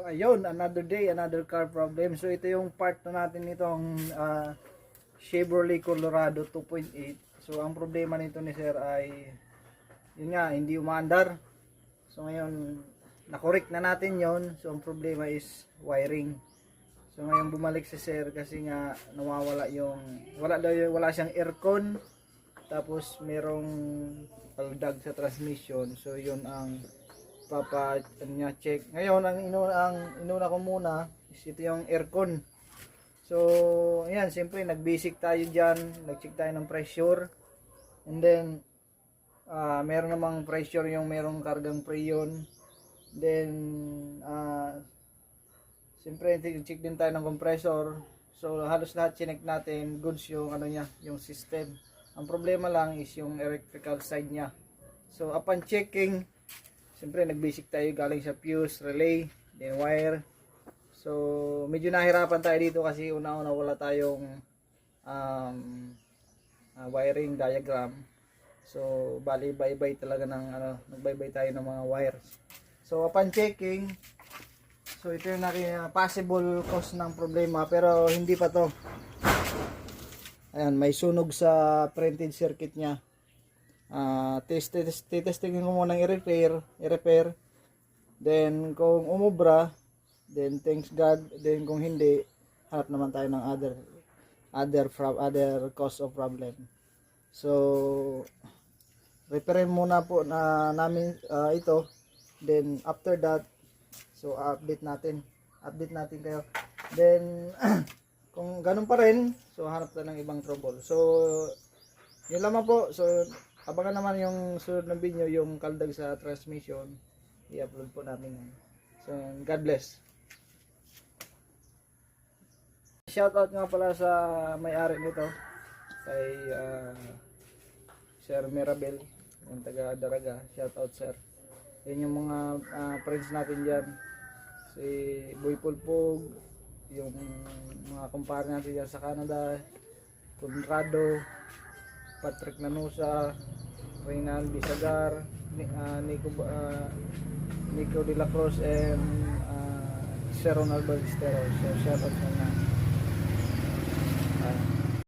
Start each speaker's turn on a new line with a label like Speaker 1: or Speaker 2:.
Speaker 1: ayun, another day, another car problem. So ito yung part na natin nitong Chevrolet Colorado 2.8. So ang problema nito ni sir ay yun nga, hindi umaandar. So ngayon, nakorek na natin yon. So ang problema is wiring. So ngayon bumalik si sir kasi nga nawawala yung wala siyang aircon. Tapos merong paldag sa transmission. So yun ang niya check. Ngayon ang inuna ko muna is ito yung aircon. So ayan, siyempre nag-basic tayo diyan, nag-check tayo ng pressure. And then meron namang pressure yung merong kargang preyon. Then siyempre check din tayo ng compressor. So halos lahat chinek natin, goods yung niya, yung system. Ang problema lang is yung electrical side niya. So upon checking, siyempre nag-basic tayo galing sa fuse, relay, then wire. So medyo nahirapan tayo dito kasi una-una wala tayong wiring diagram. So bali bye-bye talaga ng nag-bye-bye tayo ng mga wires. So upon checking, so ito yung possible cause ng problema pero hindi pa to. Ayan, may sunog sa printed circuit niya. Testingin ko muna i-repair. Then kung umubra, then thanks God. Then kung hindi, hanap naman tayo ng other cause of problem. So repairin muna po namin ito. Then after that, so update natin kayo. Then kung ganun pa rin, so hanap tayo ng ibang trouble. So yun lamang po. So abangan naman yung sunod na video, yung kaldag sa transmission. I-upload po namin yan. So God bless. Shoutout nga pala sa may-ari nito, kay Sir Mirabel, yung taga Daraga. Shoutout sir. Yan yung mga friends natin dyan. Si Boy Pulpog, yung mga kumpare natin dyan sa Canada, Conrado, Patrick Nanusa, Reynald Bisagar, Nico de la Cruz, and Sir Ronald Balistero. So shout out sa mga